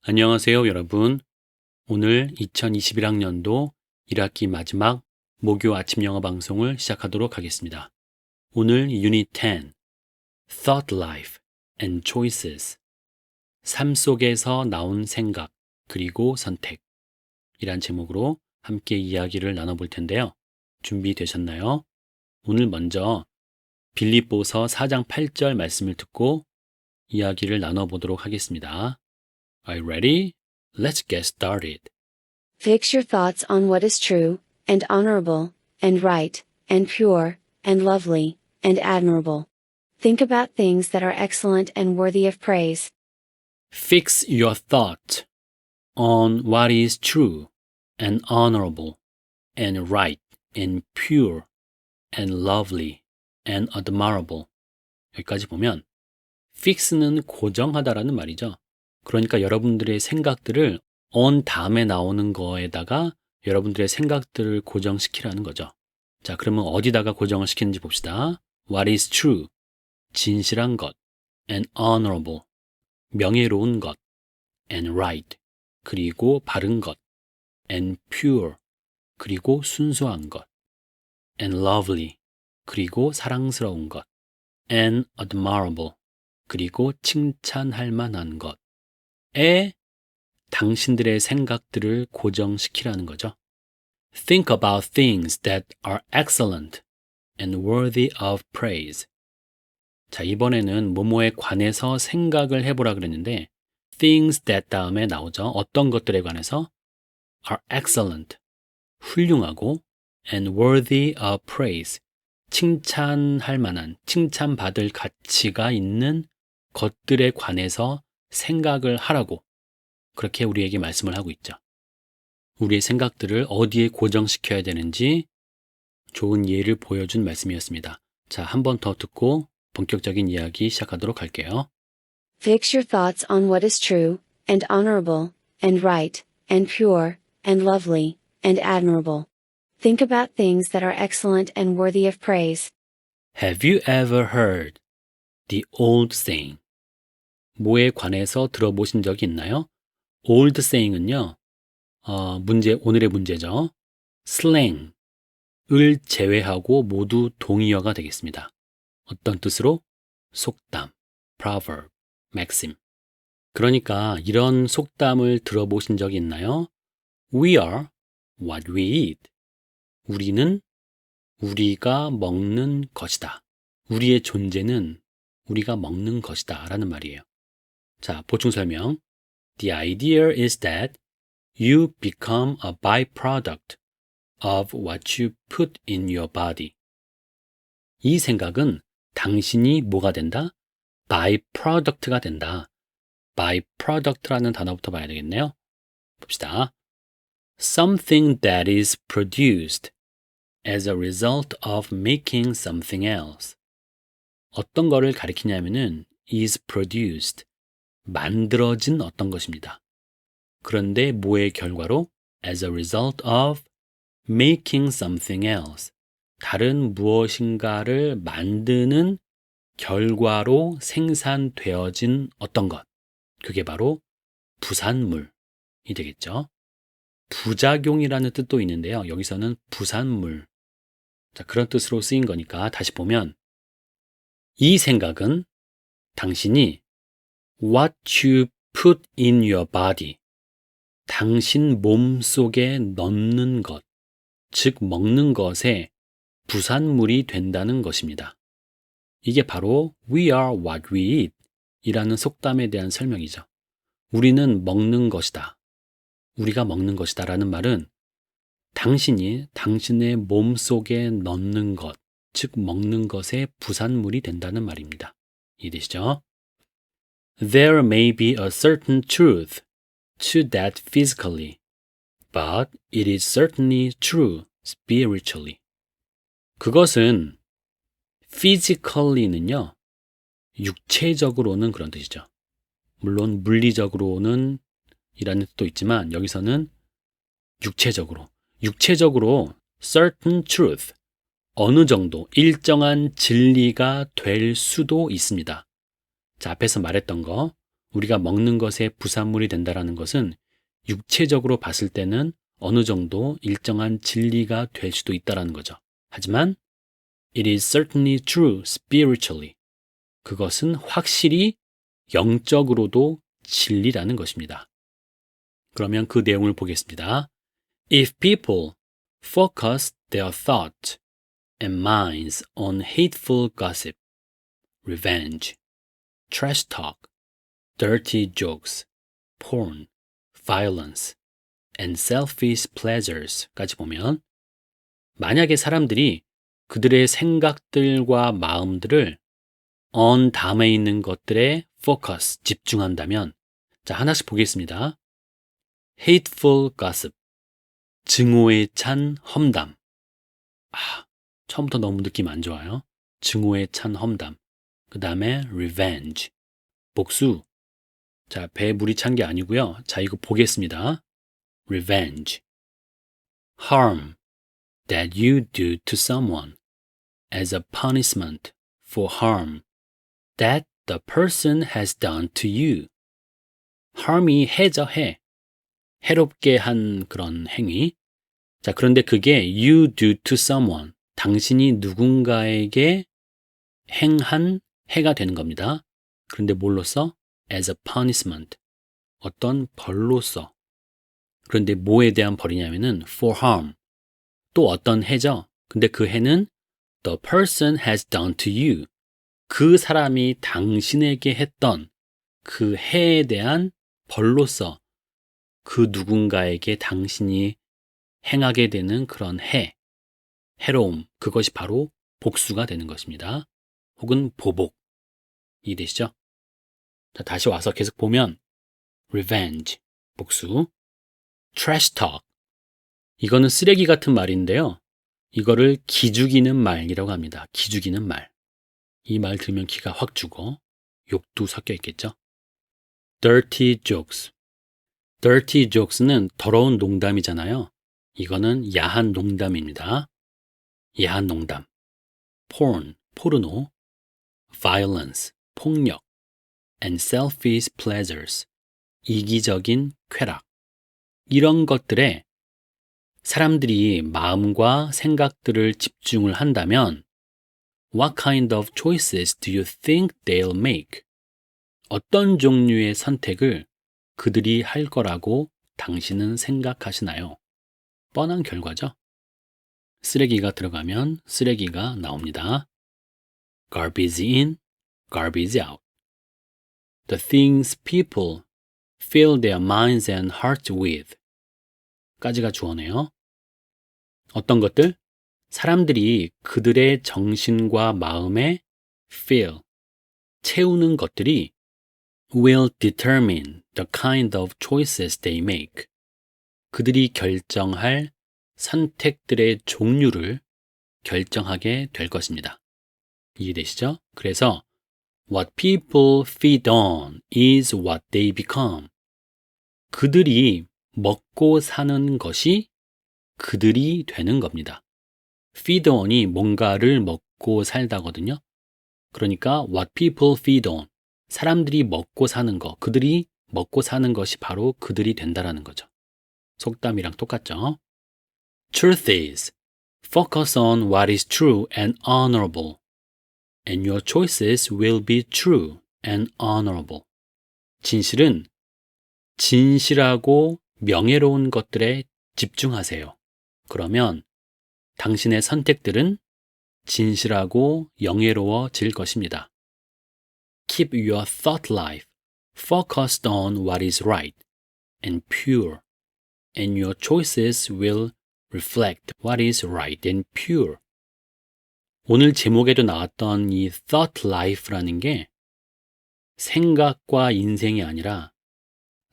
안녕하세요, 여러분. 오늘 2021학년도 1학기 마지막 목요 아침 영어 방송을 시작하도록 하겠습니다. 오늘 유닛 10, Thought Life and Choices, 삶 속에서 나온 생각, 그리고 선택 이란 제목으로 함께 이야기를 나눠볼 텐데요. 준비되셨나요? 오늘 먼저 빌립보서 4장 8절 말씀을 듣고 이야기를 나눠보도록 하겠습니다. Are you ready? Let's get started. Fix your thoughts on what is true, and honorable, and right, and pure, and lovely, and admirable. Think about things that are excellent and worthy of praise. Fix your thought on what is true and honorable and right and pure and lovely and admirable. 여기까지 보면 fix는 고정하다라는 말이죠. 그러니까 여러분들의 생각들을 on 다음에 나오는 거에다가 여러분들의 생각들을 고정시키라는 거죠. 자, 그러면 어디다가 고정을 시키는지 봅시다. What is true? 진실한 것. And honorable. 명예로운 것. And right. 그리고 바른 것. And pure. 그리고 순수한 것. And lovely. 그리고 사랑스러운 것. And admirable. 그리고 칭찬할 만한 것에 당신들의 생각들을 고정시키라는 거죠. Think about things that are excellent and worthy of praise. 자, 이번에는 뭐뭐에 관해서 생각을 해보라 그랬는데 things that 다음에 나오죠. 어떤 것들에 관해서 are excellent, 훌륭하고 and worthy of praise, 칭찬할 만한, 칭찬받을 가치가 있는 것들에 관해서 생각을 하라고 그렇게 우리에게 말씀을 하고 있죠. 우리의 생각들을 어디에 고정시켜야 되는지 좋은 예를 보여준 말씀이었습니다. 자, 한 번 더 듣고 본격적인 이야기 시작하도록 할게요. Fix your thoughts on what is true, and honorable, and right, and pure, and lovely, and admirable. Think about things that are excellent and worthy of praise. Have you ever heard the old saying? 뭐에 관해서 들어보신 적이 있나요? old saying은요, 오늘의 문제죠. slang을 제외하고 모두 동의어가 되겠습니다. 어떤 뜻으로? 속담, proverb, maxim. 그러니까 이런 속담을 들어보신 적이 있나요? We are what we eat. 우리는 우리가 먹는 것이다. 우리의 존재는 우리가 먹는 것이다 라는 말이에요. 자, 보충 설명. The idea is that you become a byproduct of what you put in your body. 이 생각은 당신이 뭐가 된다? byproduct가 된다. byproduct라는 단어부터 봐야 되겠네요. 봅시다. Something that is produced as a result of making something else. 어떤 거를 가리키냐면은 is produced. 만들어진 어떤 것입니다. 그런데 뭐의 결과로? As a result of making something else. 다른 무엇인가를 만드는 결과로 생산되어진 어떤 것. 그게 바로 부산물이 되겠죠. 부작용이라는 뜻도 있는데요. 여기서는 부산물. 자, 그런 뜻으로 쓰인 거니까 다시 보면 이 생각은 당신이 what you put in your body. 당신 몸 속에 넣는 것, 즉 먹는 것에 부산물이 된다는 것입니다. 이게 바로 We are what we eat 이라는 속담에 대한 설명이죠. 우리는 먹는 것이다. 우리가 먹는 것이다 라는 말은 당신이 당신의 몸 속에 넣는 것, 즉 먹는 것에 부산물이 된다는 말입니다. 이해되시죠? There may be a certain truth to that physically, but it is certainly true spiritually. 그것은 physically는요, 육체적으로는 그런 뜻이죠. 물론 물리적으로는 이라는 뜻도 있지만 여기서는 육체적으로 certain truth, 어느 정도 일정한 진리가 될 수도 있습니다. 자, 앞에서 말했던 거 우리가 먹는 것의 부산물이 된다라는 것은 육체적으로 봤을 때는 어느 정도 일정한 진리가 될 수도 있다라는 거죠. 하지만 it is certainly true spiritually. 그것은 확실히 영적으로도 진리라는 것입니다. 그러면 그 내용을 보겠습니다. If people focus their thought and minds on hateful gossip, revenge, trash talk, dirty jokes, porn, violence, and selfish pleasures까지 보면 만약에 사람들이 그들의 생각들과 마음들을 on 다음에 있는 것들에 focus, 집중한다면 자, 하나씩 보겠습니다. hateful gossip, 증오에 찬 험담. 처음부터 너무 느낌 안 좋아요. 증오에 찬 험담. 그 다음에 revenge, 복수. 자, 배에 물이 찬 게 아니고요. 자, 이거 보겠습니다. revenge, harm that you do to someone as a punishment for harm that the person has done to you. harm이 해죠, 해. 해롭게 한 그런 행위. 자, 그런데 그게 you do to someone, 당신이 누군가에게 행한 해가 되는 겁니다. 그런데 뭘로써? as a punishment, 어떤 벌로써. 그런데 뭐에 대한 벌이냐면은 for harm, 또 어떤 해죠. 근데 그 해는 the person has done to you, 그 사람이 당신에게 했던 그 해에 대한 벌로써 그 누군가에게 당신이 행하게 되는 그런 해, 해로움, 그것이 바로 복수가 되는 것입니다. 혹은 보복. 이해되시죠? 자, 다시 와서 계속 보면 revenge, 복수, trash talk, 이거는 쓰레기 같은 말인데요. 이거를 기죽이는 말이라고 합니다. 기죽이는 말. 이 말 들으면 기가 확 죽어. 욕도 섞여 있겠죠. dirty jokes. dirty jokes는 더러운 농담이잖아요. 이거는 야한 농담입니다. 야한 농담. porn, 포르노. violence, 폭력. and selfish pleasures, 이기적인 쾌락. 이런 것들에 사람들이 마음과 생각들을 집중을 한다면 What kind of choices do you think they'll make? 어떤 종류의 선택을 그들이 할 거라고 당신은 생각하시나요? 뻔한 결과죠. 쓰레기가 들어가면 쓰레기가 나옵니다. Garbage in, garbage out. The things people fill their minds and hearts with. 까지가 주어네요. 어떤 것들? 사람들이 그들의 정신과 마음에 fill, 채우는 것들이 will determine the kind of choices they make. 그들이 결정할 선택들의 종류를 결정하게 될 것입니다. 이해되시죠? 그래서 What people feed on is what they become. 그들이 먹고 사는 것이 그들이 되는 겁니다. feed on이 뭔가를 먹고 살다거든요. 그러니까 what people feed on, 사람들이 먹고 사는 거, 그들이 먹고 사는 것이 바로 그들이 된다라는 거죠. 속담이랑 똑같죠. Truth is, focus on what is true and honorable, and your choices will be true and honorable. 진실은 진실하고 명예로운 것들에 집중하세요. 그러면 당신의 선택들은 진실하고 영예로워질 것입니다. Keep your thought life focused on what is right and pure, and your choices will reflect what is right and pure. 오늘 제목에도 나왔던 이 thought life라는 게 생각과 인생이 아니라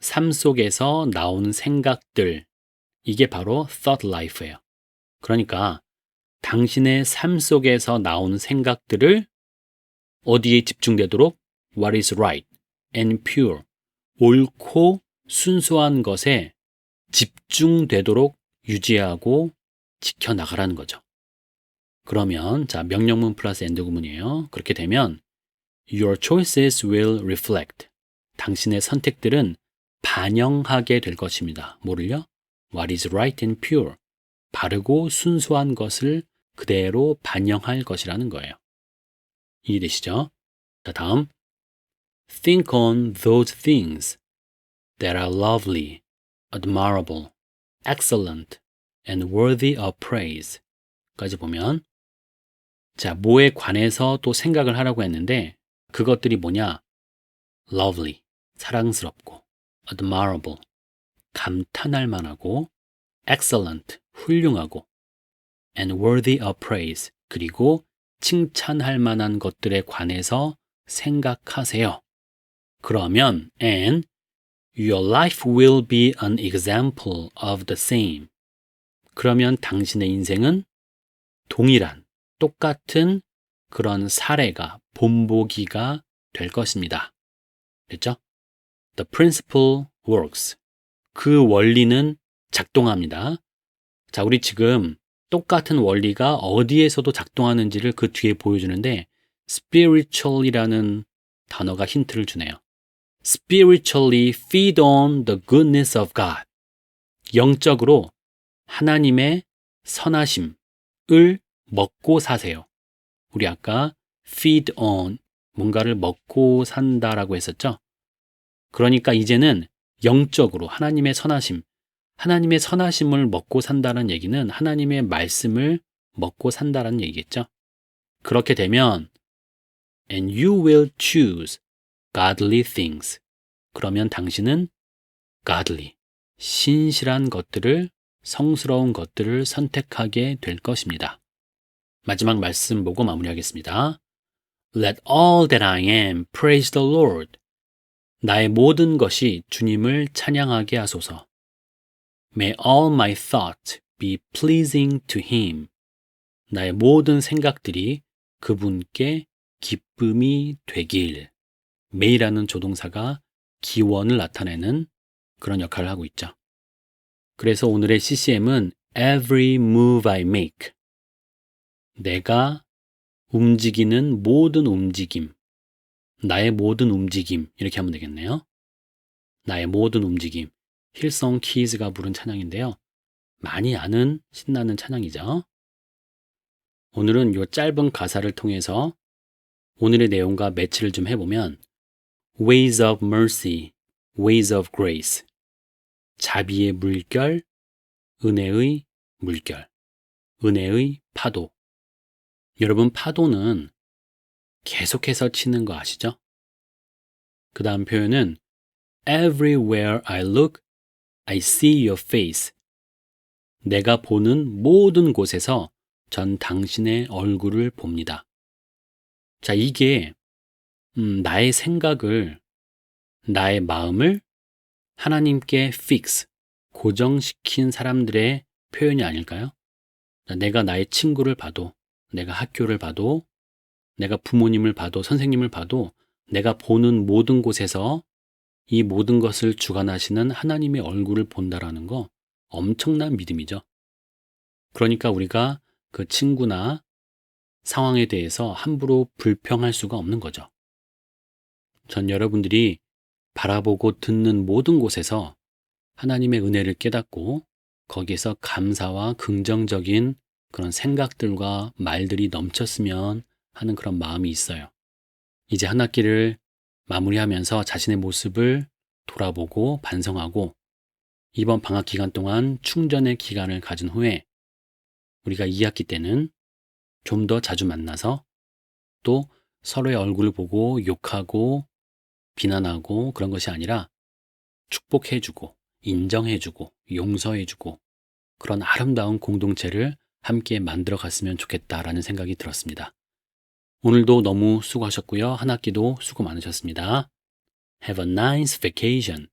삶 속에서 나오는 생각들, 이게 바로 thought life예요. 그러니까 당신의 삶 속에서 나오는 생각들을 어디에 집중되도록 what is right and pure, 옳고 순수한 것에 집중되도록 유지하고 지켜나가라는 거죠. 그러면 자, 명령문 플러스 엔드 구문이에요. 그렇게 되면 your choices will reflect, 당신의 선택들은 반영하게 될 것입니다. 뭐를요? What is right and pure. 바르고 순수한 것을 그대로 반영할 것이라는 거예요. 이해되시죠? 자, 다음. Think on those things that are lovely, admirable, excellent, and worthy of praise. 까지 보면, 자, 뭐에 관해서 또 생각을 하라고 했는데, 그것들이 뭐냐? lovely, 사랑스럽고, admirable, 감탄할 만하고, excellent, 훌륭하고, and worthy of praise, 그리고 칭찬할 만한 것들에 관해서 생각하세요. 그러면, and your life will be an example of the same. 그러면 당신의 인생은 동일한, 똑같은 그런 사례가, 본보기가 될 것입니다. 됐죠? The principle works. 그 원리는 작동합니다. 자, 우리 지금 똑같은 원리가 어디에서도 작동하는지를 그 뒤에 보여주는데 spiritual이라는 단어가 힌트를 주네요. Spiritually feed on the goodness of God. 영적으로 하나님의 선하심을 먹고 사세요. 우리 아까 feed on, 뭔가를 먹고 산다라고 했었죠? 그러니까 이제는 영적으로 하나님의 선하심, 하나님의 선하심을 먹고 산다는 얘기는 하나님의 말씀을 먹고 산다는 얘기겠죠? 그렇게 되면 and you will choose godly things. 그러면 당신은 godly, 신실한 것들을, 성스러운 것들을 선택하게 될 것입니다. 마지막 말씀 보고 마무리하겠습니다. Let all that I am praise the Lord. 나의 모든 것이 주님을 찬양하게 하소서. May all my thoughts be pleasing to Him. 나의 모든 생각들이 그분께 기쁨이 되길. may라는 조동사가 기원을 나타내는 그런 역할을 하고 있죠. 그래서 오늘의 CCM은 Every move I make. 내가 움직이는 모든 움직임, 나의 모든 움직임, 이렇게 하면 되겠네요. 나의 모든 움직임. 힐송 키즈가 부른 찬양인데요. 많이 아는 신나는 찬양이죠. 오늘은 이 짧은 가사를 통해서 오늘의 내용과 매치를 좀 해보면 Ways of mercy, ways of grace. 자비의 물결, 은혜의 물결, 은혜의 파도. 여러분, 파도는 계속해서 치는 거 아시죠? 그 다음 표현은 Everywhere I look, I see your face. 내가 보는 모든 곳에서 전 당신의 얼굴을 봅니다. 자, 이게 나의 생각을, 나의 마음을 하나님께 fix, 고정시킨 사람들의 표현이 아닐까요? 내가 나의 친구를 봐도, 내가 학교를 봐도, 내가 부모님을 봐도, 선생님을 봐도 내가 보는 모든 곳에서 이 모든 것을 주관하시는 하나님의 얼굴을 본다라는 거 엄청난 믿음이죠. 그러니까 우리가 그 친구나 상황에 대해서 함부로 불평할 수가 없는 거죠. 전 여러분들이 바라보고 듣는 모든 곳에서 하나님의 은혜를 깨닫고 거기에서 감사와 긍정적인 그런 생각들과 말들이 넘쳤으면 하는 그런 마음이 있어요. 이제 한 학기를 마무리하면서 자신의 모습을 돌아보고 반성하고 이번 방학 기간 동안 충전의 기간을 가진 후에 우리가 2학기 때는 좀 더 자주 만나서 또 서로의 얼굴을 보고 욕하고 비난하고 그런 것이 아니라 축복해주고 인정해주고 용서해주고 그런 아름다운 공동체를 함께 만들어 갔으면 좋겠다라는 생각이 들었습니다. 오늘도 너무 수고하셨고요. 한 학기도 수고 많으셨습니다. Have a nice vacation.